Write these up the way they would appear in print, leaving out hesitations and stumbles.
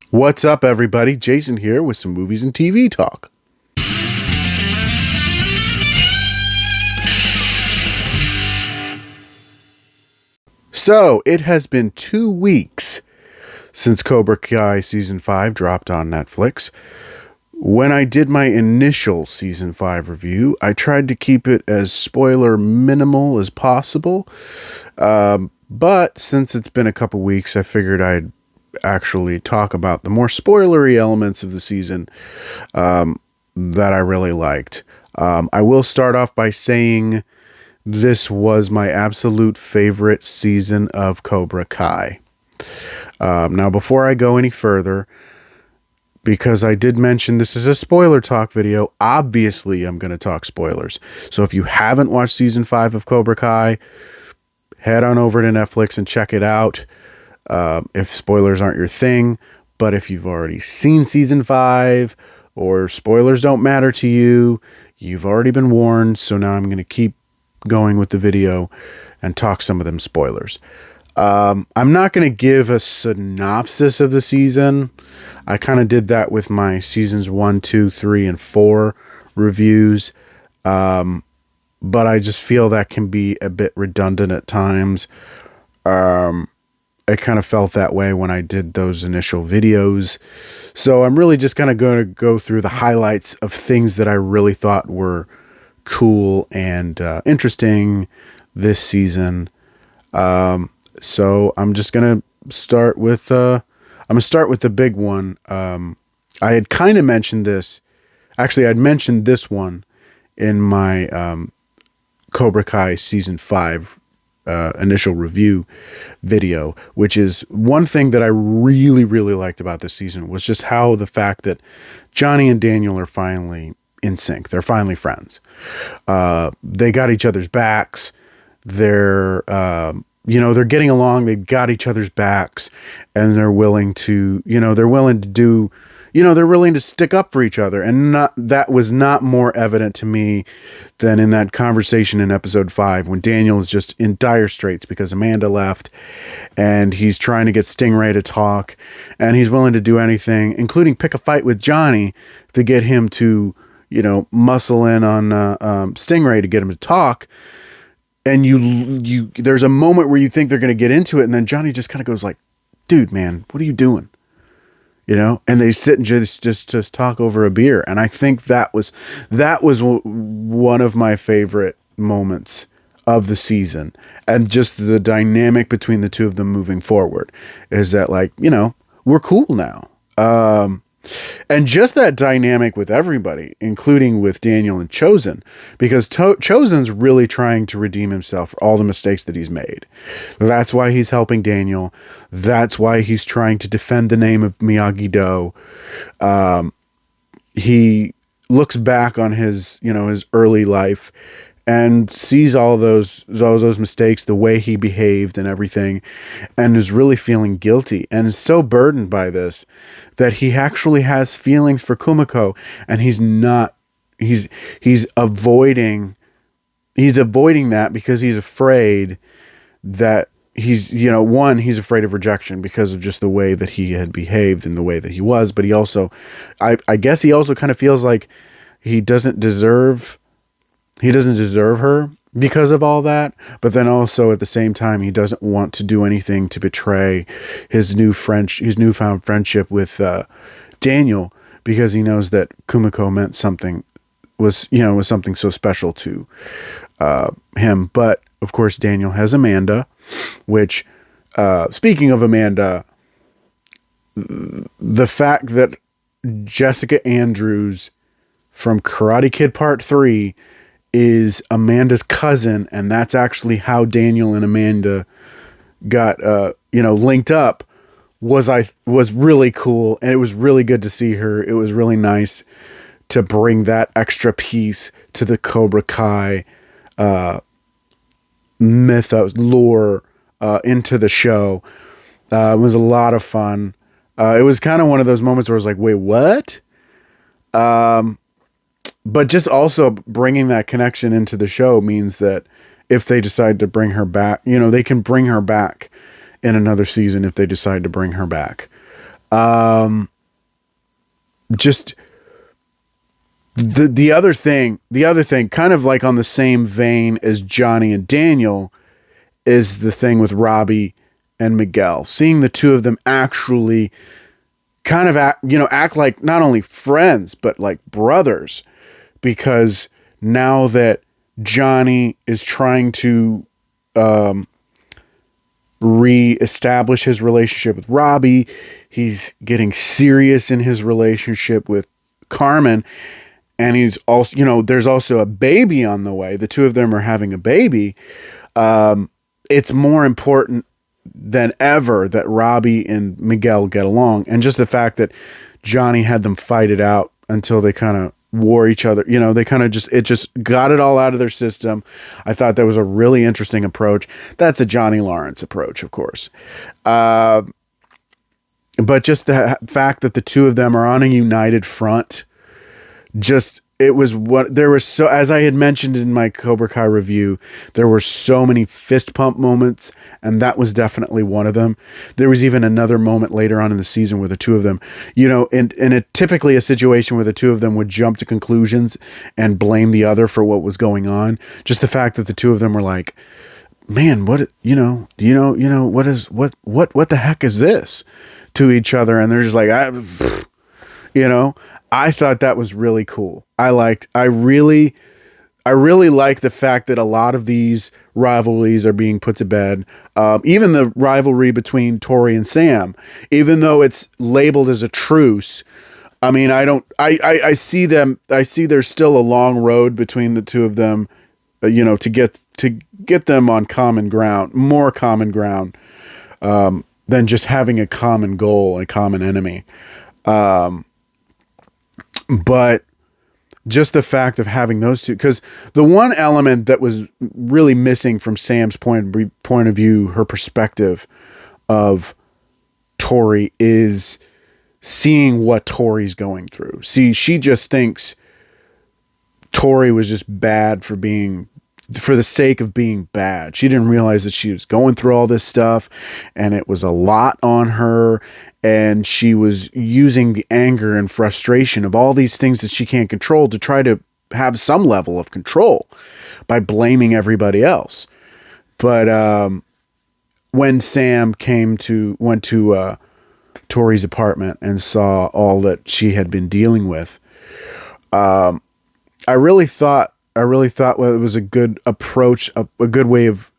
What's up, everybody? Jason here with some movies and TV talk. So, it has been 2 weeks since Cobra Kai Season 5 dropped on Netflix. When I did my initial Season 5 review, I tried to keep it as spoiler minimal as possible. But since it's been a couple weeks, I figured I'd actually talk about the more spoilery elements of the season that I really liked. I will start off by saying this was my absolute favorite season of Cobra Kai. Now, before I go any further, because I did mention this is a spoiler talk video, obviously I'm going to talk spoilers. So if you haven't watched season 5 of Cobra Kai, head on over to Netflix and check it out. If spoilers aren't your thing, but if you've already seen season 5 or spoilers don't matter to you, you've already been warned. So now I'm going to keep going with the video and talk some of them spoilers. I'm not going to give a synopsis of the season. I kind of did that with my seasons 1, 2, 3, and 4 reviews. But I just feel that can be a bit redundant at times. I kind of felt that way when I did those initial videos. So I'm really just kind of going to go through the highlights of things that I really thought were cool and interesting this season. So I'm just going to start with the big one. I had kind of mentioned this. Actually, I'd mentioned this one in my Cobra Kai season 5 initial review video, which is one thing that I really, really liked about this season was just how the fact that Johnny and Daniel are finally in sync. They're finally friends. They got each other's backs. They're getting along. They've got each other's backs, and they're willing to stick up for each other. And that was not more evident to me than in that conversation in episode 5 when Daniel is just in dire straits because Amanda left and he's trying to get Stingray to talk, and he's willing to do anything, including pick a fight with Johnny to get him to, muscle in on Stingray to get him to talk. And there's a moment where you think they're going to get into it, and then Johnny just kind of goes like, dude, man, what are you doing? And they sit and just talk over a beer. And I think that was one of my favorite moments of the season. And just the dynamic between the two of them moving forward is that, like, we're cool now. And just that dynamic with everybody, including with Daniel and Chosen, because Chosen's really trying to redeem himself for all the mistakes that he's made. That's why he's helping Daniel. That's why he's trying to defend the name of Miyagi-Do. He looks back on his early life and sees all those mistakes, the way he behaved and everything, and is really feeling guilty and is so burdened by this that he actually has feelings for Kumiko, and he's avoiding that because he's afraid that he's afraid of rejection because of just the way that he had behaved and the way that he was. But he also, I guess he also kind of feels like he doesn't deserve her because of all that, but then also at the same time he doesn't want to do anything to betray his newfound friendship with Daniel, because he knows that Kumiko meant something, was something so special to him. But of course Daniel has Amanda, which speaking of Amanda, the fact that Jessica Andrews from Karate Kid Part 3 is Amanda's cousin, and that's actually how Daniel and Amanda got linked up, was really cool, and it was really good to see her. It was really nice to bring that extra piece to the Cobra Kai mythos lore into the show. It was a lot of fun. It was kind of one of those moments where I was like, wait, what? But just also bringing that connection into the show means that if they decide to bring her back. You know, they can bring her back in another season if they decide to bring her back. Just the other thing, kind of like on the same vein as Johnny and Daniel, is the thing with Robbie and Miguel. Seeing the two of them actually kind of act like not only friends, but like brothers, because now that Johnny is trying to reestablish his relationship with Robbie, he's getting serious in his relationship with Carmen, and he's also, there's also a baby on the way. The two of them are having a baby. It's more important than ever that Robbie and Miguel get along. And just the fact that Johnny had them fight it out until they kind of wore each other, they kind of just got it all out of their system. I thought that was a really interesting approach. That's a Johnny Lawrence approach, of course. But just the fact that the two of them are on a united front, as I had mentioned in my Cobra Kai review, there were so many fist pump moments, and that was definitely one of them. There was even another moment later on in the season where the two of them, typically a situation where the two of them would jump to conclusions and blame the other for what was going on. Just the fact that the two of them were like, man, what the heck is this, to each other, and they're just like, I thought that was really cool. I really like the fact that a lot of these rivalries are being put to bed. Even the rivalry between Tori and Sam, even though it's labeled as a truce, I mean, I see there's still a long road between the two of them, to get them on common ground, more common ground, than just having a common goal, a common enemy. But just the fact of having those two, because the one element that was really missing from Sam's point of view, her perspective of Tori, is seeing what Tori's going through. See, she just thinks Tori was just bad for the sake of being bad. She didn't realize that she was going through all this stuff, and it was a lot on her, and she was using the anger and frustration of all these things that she can't control to try to have some level of control by blaming everybody else. But when Sam went to Tori's apartment and saw all that she had been dealing with, I really thought it was a good approach, a good way of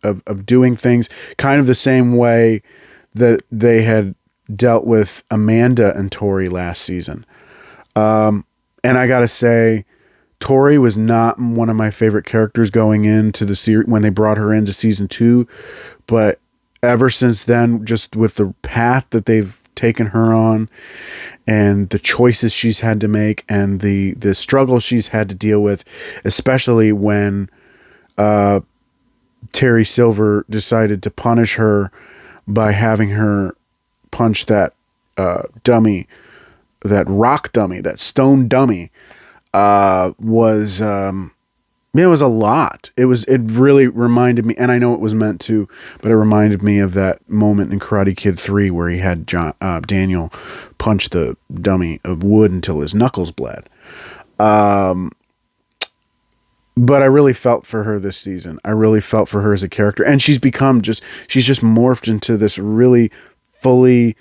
doing things, kind of the same way that they had dealt with Amanda and Tori last season. And I gotta say, Tori was not one of my favorite characters going into the series when they brought her into season 2, but ever since then, just with the path that they've taken her on and the choices she's had to make and the struggle she's had to deal with, especially when Terry Silver decided to punish her by having her punch that dummy, that rock dummy, that stone dummy, it was a lot. It really reminded me, and I know it was meant to, but it reminded me of that moment in Karate Kid 3 where he had Daniel punch the dummy of wood until his knuckles bled. But I really felt for her this season. I really felt for her as a character, and she's just morphed into this really fully,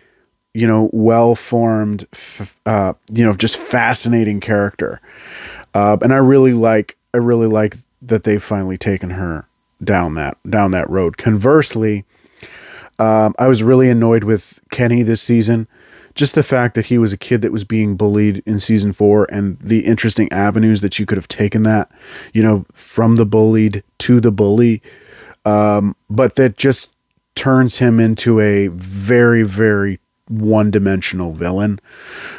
well-formed, just fascinating character. And I really like that they've finally taken her down that road. Conversely, I was really annoyed with Kenny this season. Just the fact that he was a kid that was being bullied in season 4 and the interesting avenues that you could have taken that, from the bullied to the bully. But that just turns him into a very, very one-dimensional villain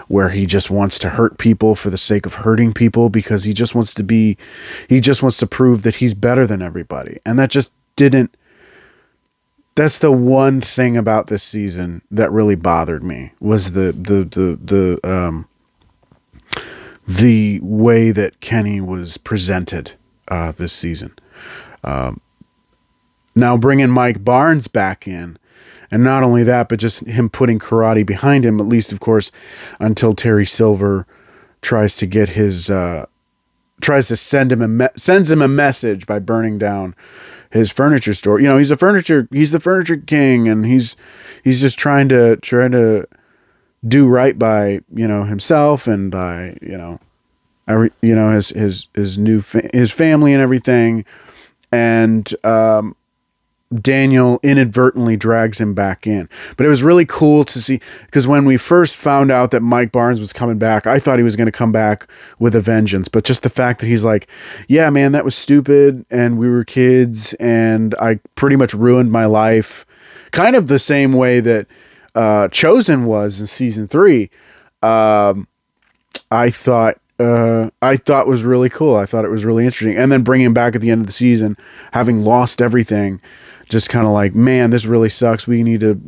where he just wants to hurt people for the sake of hurting people because he just wants to prove that he's better than everybody. And that just that's the one thing about this season that really bothered me, was the way that Kenny was presented this season. Now bringing Mike Barnes back in. And not only that, but just him putting karate behind him, at least, of course, until Terry Silver tries to get his, tries to sends him a message by burning down his furniture store. You know, he's the furniture king, and he's just trying to do right by, you know, himself and by, you know, his family and everything. And, Daniel inadvertently drags him back in. But it was really cool to see, because when we first found out that Mike Barnes was coming back, I thought he was going to come back with a vengeance. But just the fact that he's like, yeah, man, that was stupid, and we were kids, and I pretty much ruined my life. Kind of the same way that Chosen was in season 3. I thought was really cool. I thought it was really interesting. And then bringing him back at the end of the season, having lost everything, just kind of like, man, this really sucks. We need to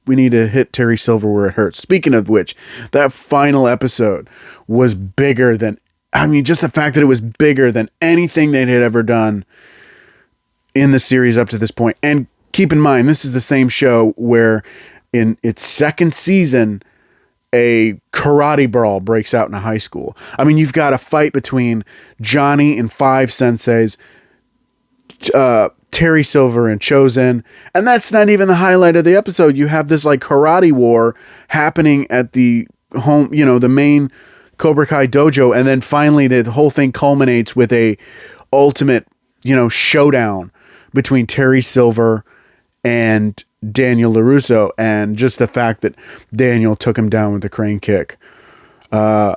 hit Terry Silver where it hurts. Speaking of which, that final episode was bigger than, I mean, just the fact that it was bigger than anything they had ever done in the series up to this point. And keep in mind, this is the same show where in its second season, a karate brawl breaks out in a high school. I mean, you've got a fight between Johnny and 5 senseis, Terry Silver and Chosen, and that's not even the highlight of the episode. You have this like karate war happening at the home, you know, the main Cobra Kai dojo, and then finally the whole thing culminates with a ultimate, you know, showdown between Terry Silver and Daniel LaRusso, and just the fact that Daniel took him down with the crane kick. I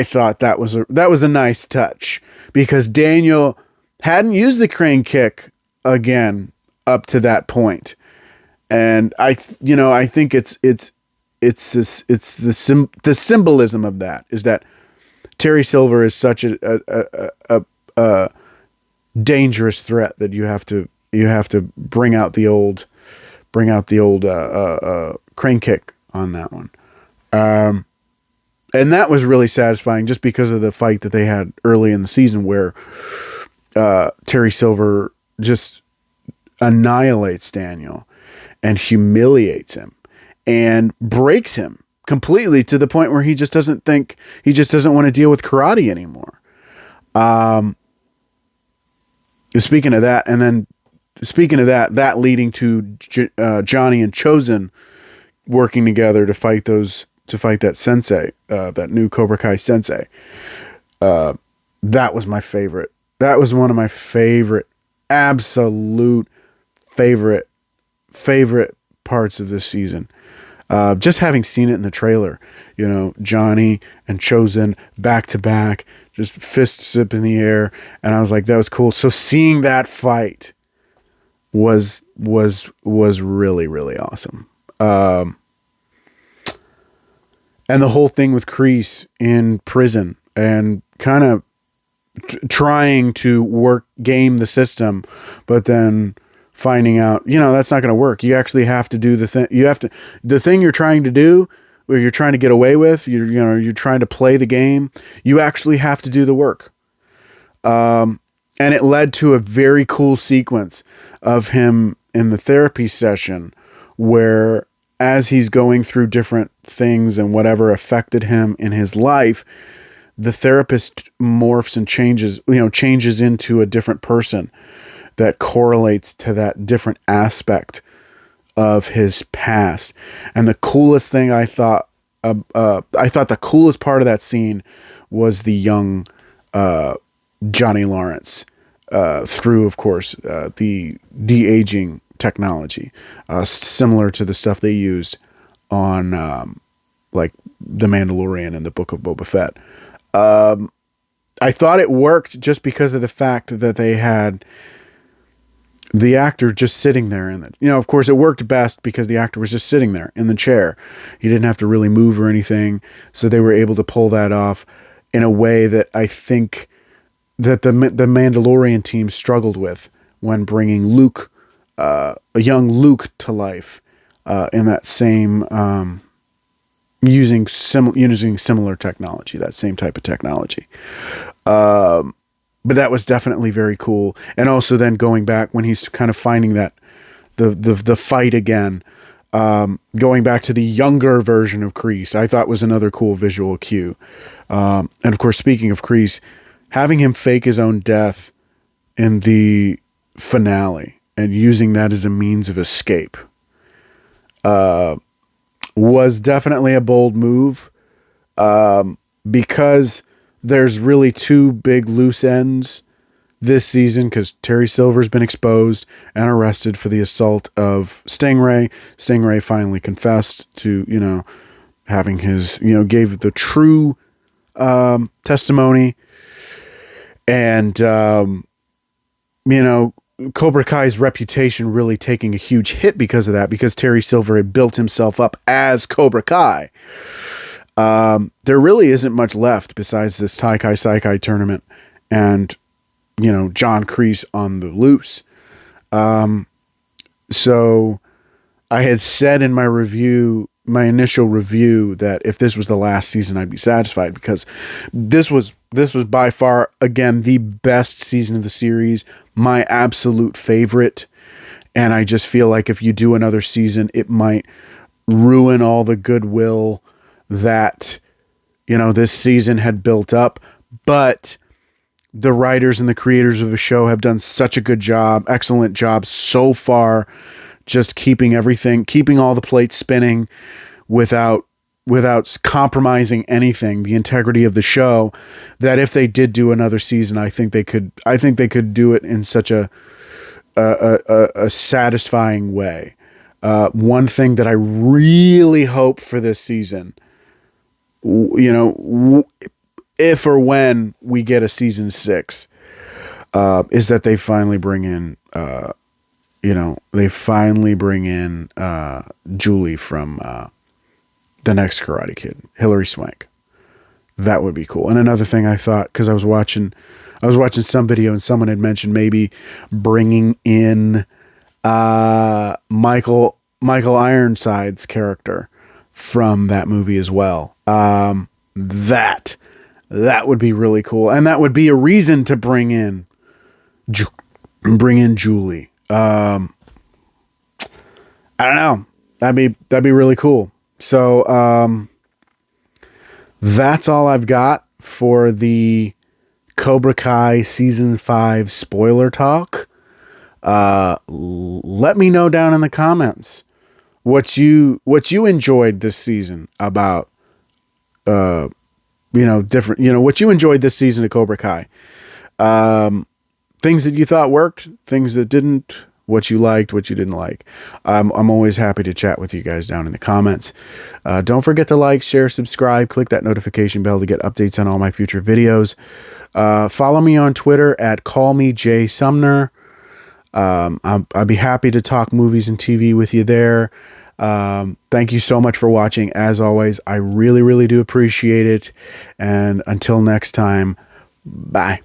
thought that was a nice touch, because Daniel hadn't used the crane kick again up to that point. And I think it's the symbolism of that is that Terry Silver is such a dangerous threat that you have to bring out the old crane kick on that one. And that was really satisfying just because of the fight that they had early in the season where Terry Silver just annihilates Daniel and humiliates him and breaks him completely to the point where he just doesn't want to deal with karate anymore. Speaking of that, that leading to Johnny and Chosen working together to fight that sensei, that new Cobra Kai sensei. That was my favorite. That was one of my absolute favorite parts of this season. Just having seen it in the trailer, you know, Johnny and Chosen back to back, just fists up in the air. And I was like, that was cool. So seeing that fight was really, really awesome. And the whole thing with Kreese in prison and kind of trying to game the system, but then finding out, you know, that's not going to work. You actually have to do the thing you're trying to do, or you're trying to get away with, you're trying to play the game. You actually have to do the work. And it led to a very cool sequence of him in the therapy session where, as he's going through different things and whatever affected him in his life, the therapist morphs and changes into a different person that correlates to that different aspect of his past. And the coolest thing I thought the coolest part of that scene was the young Johnny Lawrence through, of course, the de-aging technology, similar to the stuff they used on like The Mandalorian and the Book of Boba Fett. I thought it worked just because of the fact that they had the actor just sitting there of course it worked best because the actor was just sitting there in the chair. He didn't have to really move or anything. So they were able to pull that off in a way that I think that the Mandalorian team struggled with when bringing Luke, a young Luke, to life in that same, using similar technology, that same type of technology. but that was definitely very cool. And also then going back when he's kind of finding that the fight again, going back to the younger version of Kreese, I thought was another cool visual cue. And of course, speaking of Kreese, having him fake his own death in the finale and using that as a means of escape was definitely a bold move, because there's really two big loose ends this season, because Terry Silver's been exposed and arrested for the assault of Stingray. Stingray finally confessed to, having his, gave the true testimony. And, Cobra Kai's reputation really taking a huge hit because of that, because Terry Silver had built himself up as Cobra Kai. There really isn't much left besides this Taikai Saikai tournament and, John Kreese on the loose. So I had said in my initial review, that if this was the last season, I'd be satisfied, because this was by far, again, the best season of the series, my absolute favorite. And I just feel like if you do another season, it might ruin all the goodwill that, this season had built up. But the writers and the creators of the show have done such a good job, excellent job so far, just keeping all the plates spinning without compromising anything, the integrity of the show, that if they did do another season, I think they could do it in such a satisfying way. One thing that I really hope for this season, if or when we get a season 6, is that they finally bring in, Julie from the next Karate Kid, Hilary Swank. That would be cool. And another thing I thought, because I was watching some video and someone had mentioned maybe bringing in Michael Ironside's character from that movie as well. That would be really cool, and that would be a reason to bring in Julie. I don't know. That'd be really cool. So that's all I've got for the Cobra Kai season 5 spoiler talk. Let me know down in the comments what you enjoyed this season about what you enjoyed this season of Cobra Kai. Things that you thought worked, things that didn't, what you liked, what you didn't like. I'm always happy to chat with you guys down in the comments. Don't forget to like, share, subscribe, click that notification bell to get updates on all my future videos. Follow me on Twitter at callmejsumner. I'd be happy to talk movies and TV with you there. Thank you so much for watching. As always, I really, really do appreciate it. And until next time, bye.